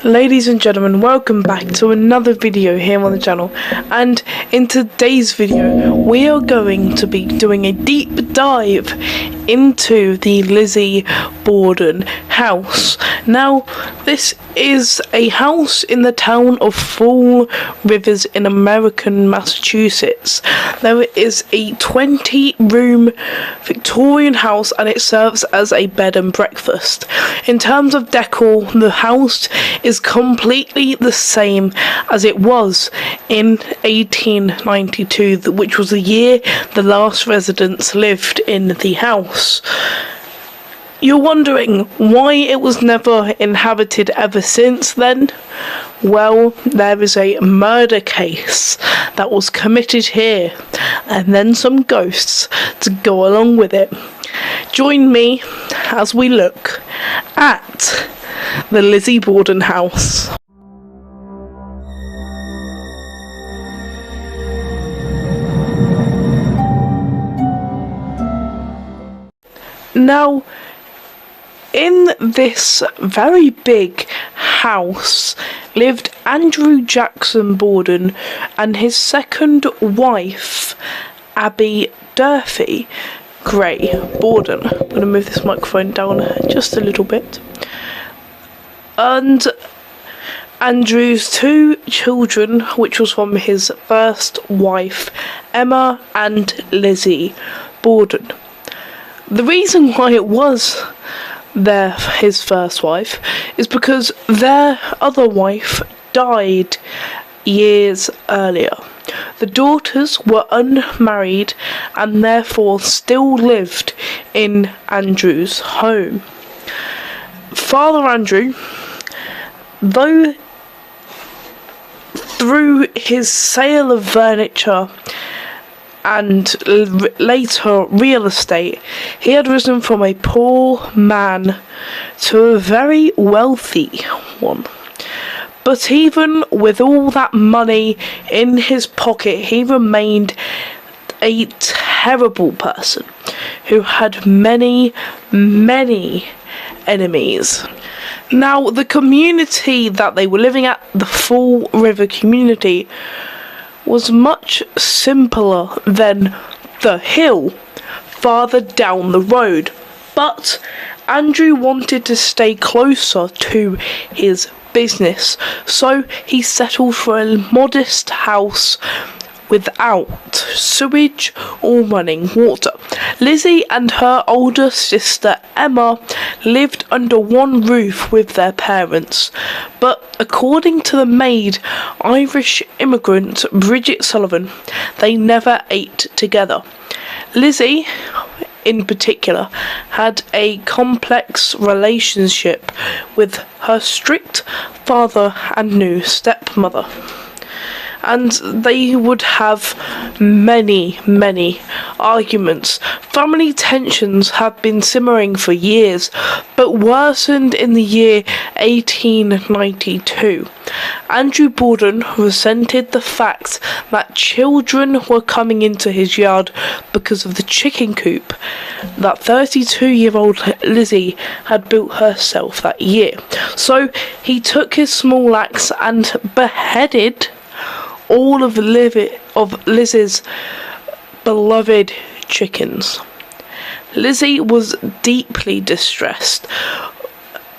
Ladies and gentlemen, welcome back to another video here on the channel, and in today's video we are going to be doing a deep dive into the Lizzie Borden house. Now, this is a house in the town of Fall Rivers in American Massachusetts. There is a 20-room Victorian house and it serves as a bed and breakfast. In terms of decor, the house is completely the same as it was in 1892, which was the year the last residents lived in the house. You're wondering why it was never inhabited ever since then? Well, there is a murder case that was committed here, and then some ghosts to go along with it. Join me as we look at the Lizzie Borden house. Now, in this very big house lived Andrew Jackson Borden and his second wife, Abby Durfee Gray Borden. I'm going to move this microphone down just a little bit. And Andrew's two children, which was from his first wife, Emma and Lizzie Borden. The reason why it was his first wife is because their other wife died years earlier. The daughters were unmarried and therefore still lived in Andrew's home. Father Andrew, though through his sale of furniture and later real estate, he had risen from a poor man to a very wealthy one. But even with all that money in his pocket, he remained a terrible person who had many enemies. Now, the community that they were living at, the Fall River community, was much simpler than the hill farther down the road, but Andrew wanted to stay closer to his business, so he settled for a modest house without sewage or running water. Lizzie and her older sister Emma lived under one roof with their parents, but according to the maid, Irish immigrant Bridget Sullivan, they never ate together. Lizzie, in particular, had a complex relationship with her strict father and new stepmother, and they would have many arguments. Family tensions had been simmering for years, but worsened in the year 1892. Andrew Borden resented the fact that children were coming into his yard because of the chicken coop that 32-year-old Lizzie had built herself that year. So he took his small axe and beheaded all of Lizzie's beloved chickens. Lizzie was deeply distressed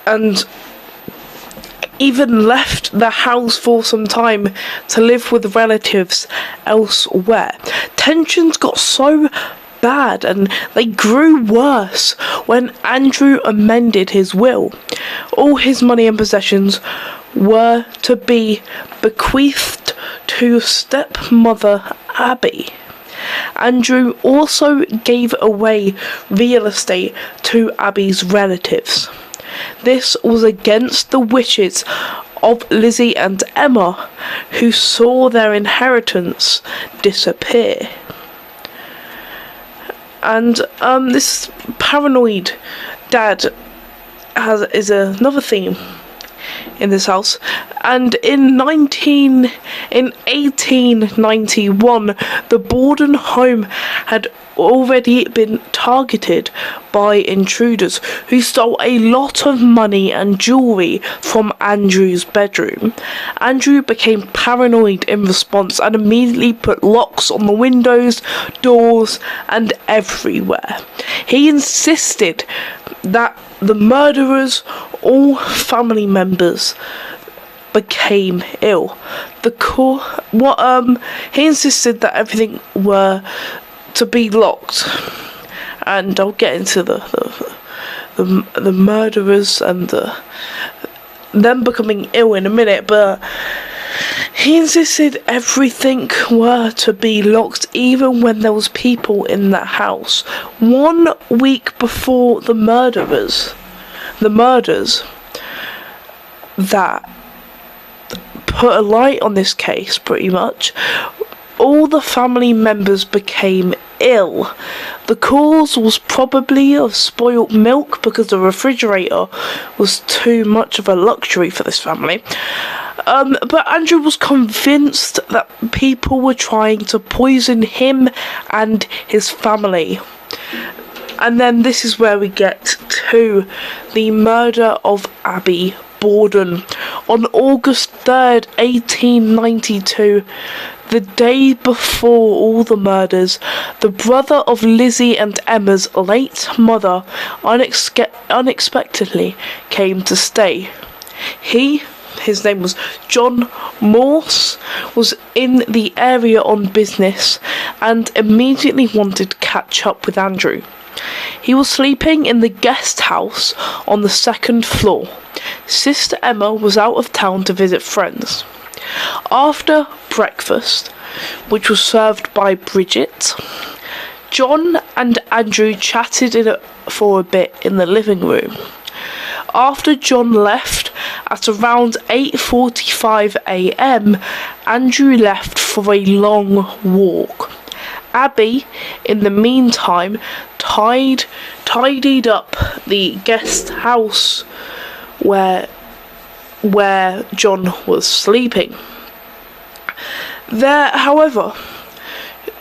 and even left the house for some time to live with relatives elsewhere. Tensions got so bad and they grew worse when Andrew amended his will. All his money and possessions were to be bequeathed to stepmother Abby. Andrew also gave away real estate to Abby's relatives. This was against the wishes of Lizzie and Emma, who saw their inheritance disappear. And this paranoid dad is another theme in this house, and in 1891 the Borden home had already been targeted by intruders who stole a lot of money and jewellery from Andrew's bedroom. Andrew became paranoid in response and immediately put locks on the windows, doors and everywhere. He insisted that the murderers, all family members, became ill. He insisted that everything were to be locked, and I'll get into the murderers and them becoming ill in a minute, but he insisted everything were to be locked, even when there was people in that house. 1 week before the murders that put a light on this case, pretty much, all the family members became ill. The cause was probably of spoilt milk, because the refrigerator was too much of a luxury for this family. But Andrew was convinced that people were trying to poison him and his family. And then this is where we get to the murder of Abby Borden. On August 3rd, 1892, the day before all the murders, the brother of Lizzie and Emma's late mother unexpectedly came to stay. His name was John Morse, was in the area on business and immediately wanted to catch up with Andrew. He was sleeping in the guest house on the 2nd floor. Sister Emma was out of town to visit friends. After breakfast, which was served by Bridget, John and Andrew chatted for a bit in the living room. After John left at around 8:45 a.m, Andrew left for a long walk. Abby, in the meantime, tidied up the guest house where John was sleeping. However,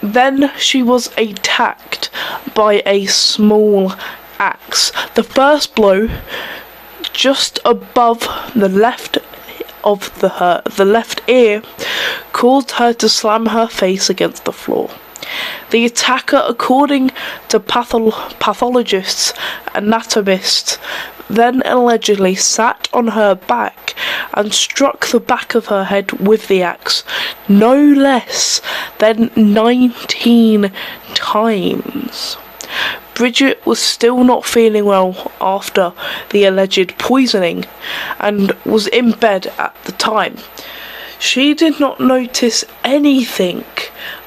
then she was attacked by a small axe. The first blow, just above the left ear, caused her to slam her face against the floor. The attacker, according to pathologists, anatomists, then allegedly sat on her back and struck the back of her head with the axe no less than 19 times. Bridget was still not feeling well after the alleged poisoning and was in bed at the time. She did not notice anything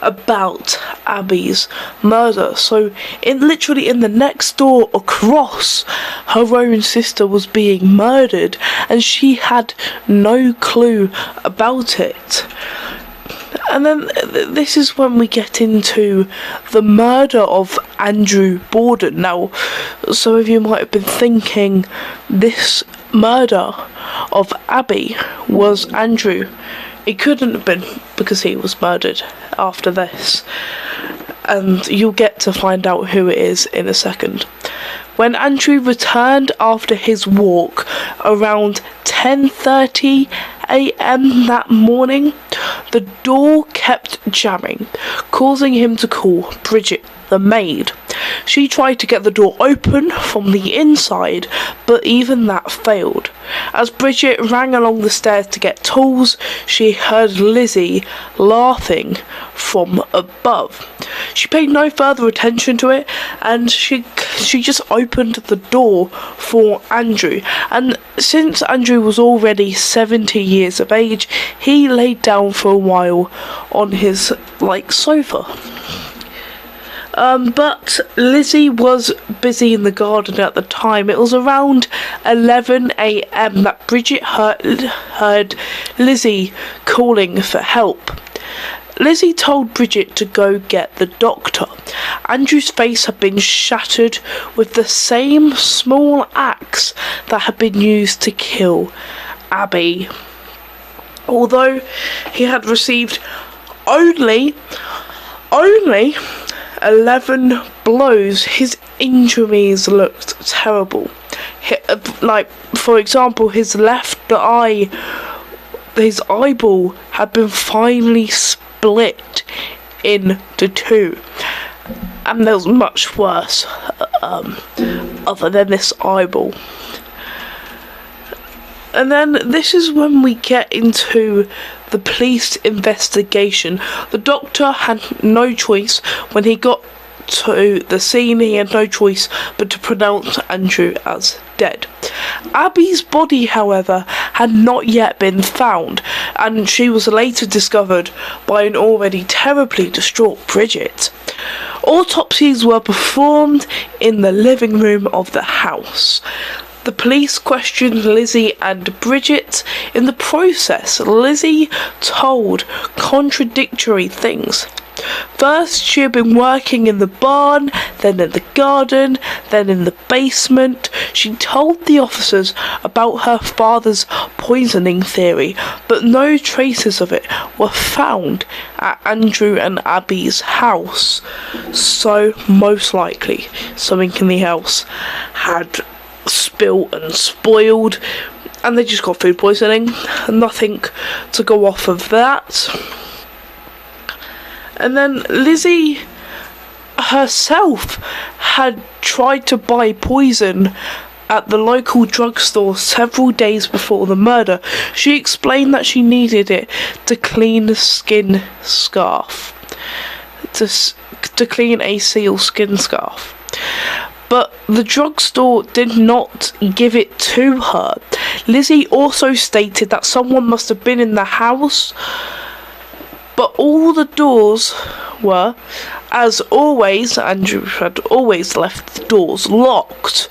about Abby's murder, so literally in the next door across, her own sister was being murdered and she had no clue about it. And then this is when we get into the murder of Andrew Borden. Now, some of you might have been thinking this murder of Abby was Andrew. It couldn't have been, because he was murdered after this. And you'll get to find out who it is in a second. When Andrew returned after his walk around 10:30 a.m. that morning, the door kept jamming, causing him to call Bridget, the maid. She tried to get the door open from the inside, but even that failed. As Bridget ran along the stairs to get tools, she heard Lizzie laughing from above. She paid no further attention to it, and she just opened the door for Andrew. And since Andrew was already 70 years of age, he laid down for a while on his sofa. But Lizzie was busy in the garden at the time. It was around 11 a.m. that Bridget heard Lizzie calling for help. Lizzie told Bridget to go get the doctor. Andrew's face had been shattered with the same small axe that had been used to kill Abby. Although he had received only 11 blows, his injuries looked terrible. Like, for example, his left eye, his eyeball had been finely split into two, and there was much worse other than this eyeball. And then this is when we get into the police investigation. The doctor had no choice. When he got to the scene, he had no choice but to pronounce Andrew as dead. Abby's body, however, had not yet been found, and she was later discovered by an already terribly distraught Bridget. Autopsies were performed in the living room of the house. The police questioned Lizzie and Bridget. In the process, Lizzie told contradictory things. First, she had been working in the barn, then in the garden, then in the basement. She told the officers about her father's poisoning theory, but no traces of it were found at Andrew and Abby's house. So, most likely, something in the house had spilt and spoiled, and they just got food poisoning. Nothing to go off of that. And then Lizzie herself had tried to buy poison at the local drugstore several days before the murder. She explained that she needed it to clean a skin scarf, to clean a seal skin scarf. But the drugstore did not give it to her. Lizzie also stated that someone must have been in the house, but all the doors were, as always, Andrew had always left the doors locked.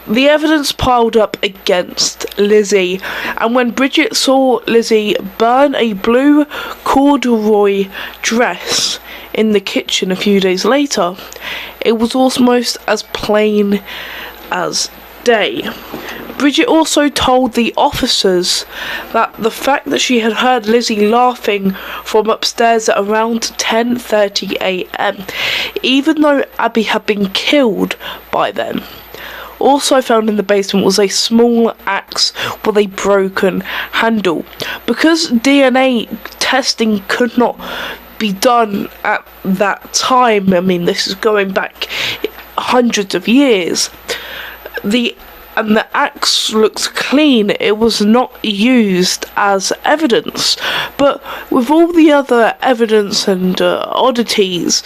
The evidence piled up against Lizzie, and when Bridget saw Lizzie burn a blue corduroy dress in the kitchen a few days later, it was almost as plain as day. Bridget also told the officers that the fact that she had heard Lizzie laughing from upstairs at around 10:30 a.m, even though Abby had been killed by then. Also found in the basement was a small axe with a broken handle. Because DNA testing could not be done at that time, I mean, this is going back hundreds of years, the axe looks clean. It was not used as evidence. But with all the other evidence and oddities,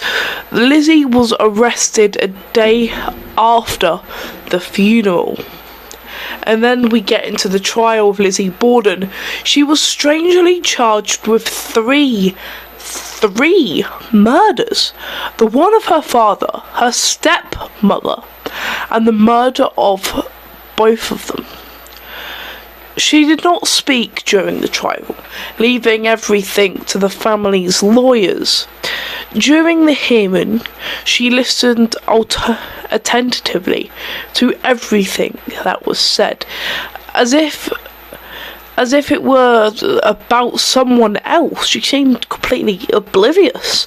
Lizzie was arrested a day after the funeral. And then we get into the trial of Lizzie Borden. She was strangely charged with three murders. The one of her father, her stepmother, and the murder of both of them. She did not speak during the trial, leaving everything to the family's lawyers. During the hearing, she listened attentively to everything that was said, as if it were about someone else. She seemed completely oblivious.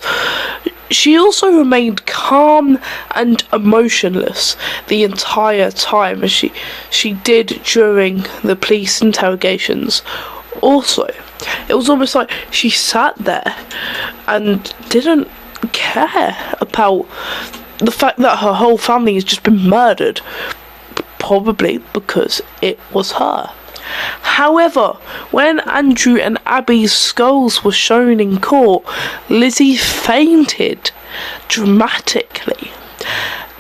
She also remained calm and emotionless the entire time, as she did during the police interrogations. Also, it was almost like she sat there and didn't care about the fact that her whole family has just been murdered, probably because it was her. However, when Andrew and Abby's skulls were shown in court, Lizzie fainted dramatically.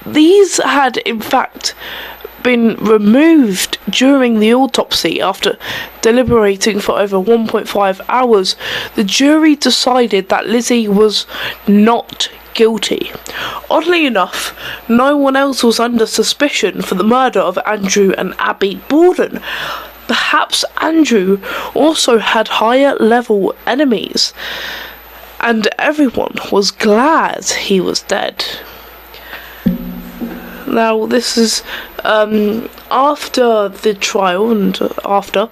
These had in fact been removed during the autopsy. After deliberating for over 1.5 hours, the jury decided that Lizzie was not guilty. Oddly enough, no one else was under suspicion for the murder of Andrew and Abby Borden. Perhaps Andrew also had higher level enemies, and everyone was glad he was dead. Now this is after the trial and after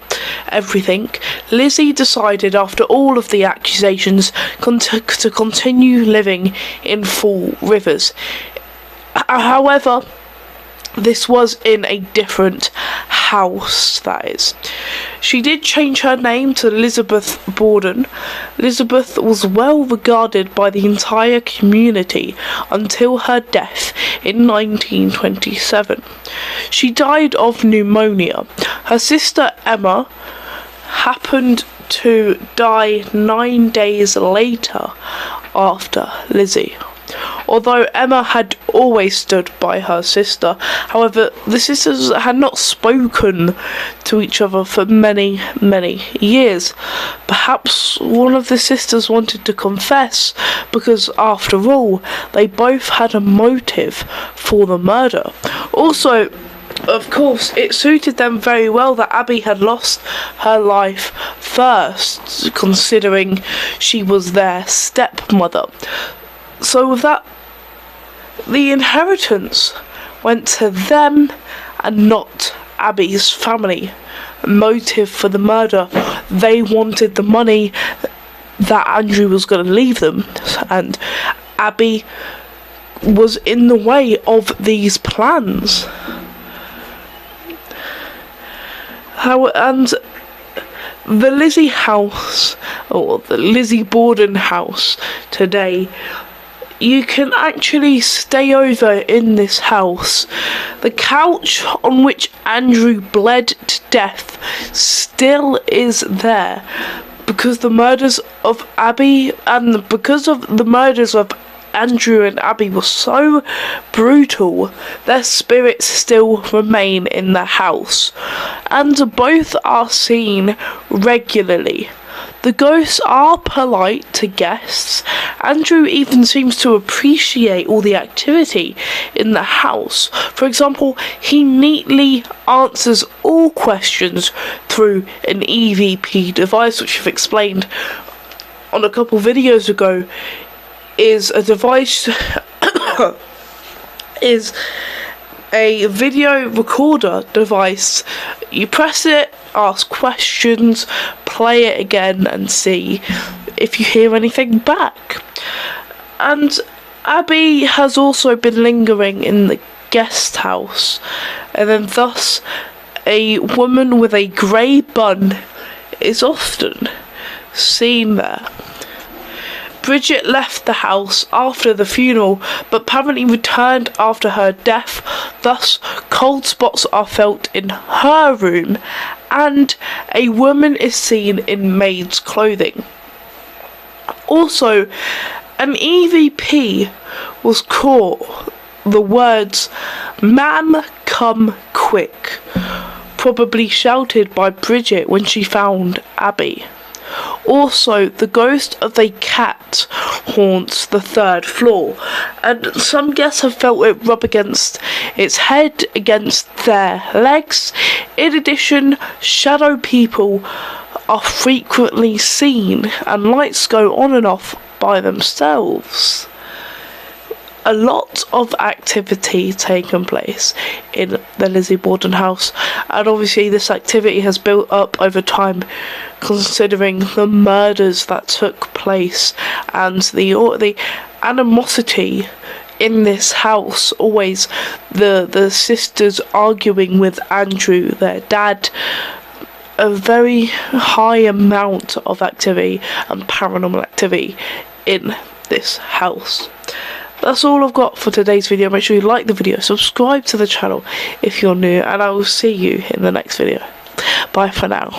everything, Lizzie decided after all of the accusations to continue living in Fall Rivers. However, this was in a different house, that is. She did change her name to Elizabeth Borden. Elizabeth was well regarded by the entire community until her death in 1927. She died of pneumonia. Her sister Emma happened to die 9 days later after Lizzie. Although Emma had always stood by her sister, however, the sisters had not spoken to each other for many, many years. Perhaps one of the sisters wanted to confess, because after all, they both had a motive for the murder. Also, of course, it suited them very well that Abby had lost her life first, considering she was their stepmother. So with that, the inheritance went to them and not Abby's family. Motive for the murder: they wanted the money that Andrew was going to leave them, and Abby was in the way of these plans. And the Lizzie house, or the Lizzie Borden house today, you can actually stay over in this house. The couch on which Andrew bled to death still is there, because the murders of Abby and because of the murders of Andrew and Abby were so brutal, their spirits still remain in the house, and both are seen regularly. The ghosts are polite to guests. Andrew even seems to appreciate all the activity in the house. For example, he neatly answers all questions through an EVP device, which I've explained on a couple videos ago, is a device is a video recorder device. You press it, ask questions, play it again, and see if you hear anything back. And Abby has also been lingering in the guest house, and then thus a woman with a grey bun is often seen there. Bridget left the house after the funeral, but apparently returned after her death. Thus, cold spots are felt in her room, and a woman is seen in maid's clothing. Also, an EVP was caught the words "Ma'am, come quick," probably shouted by Bridget when she found Abby. Also, the ghost of a cat haunts the 3rd floor, and some guests have felt it rub against its head, against their legs. In addition, shadow people are frequently seen, and lights go on and off by themselves. A lot of activity taken place in the Lizzie Borden house, and obviously this activity has built up over time, considering the murders that took place and the animosity in this house. Always the sisters arguing with Andrew, their dad. A very high amount of activity and paranormal activity in this house. That's all I've got for today's video. Make sure you like the video, subscribe to the channel if you're new, and I will see you in the next video. Bye for now.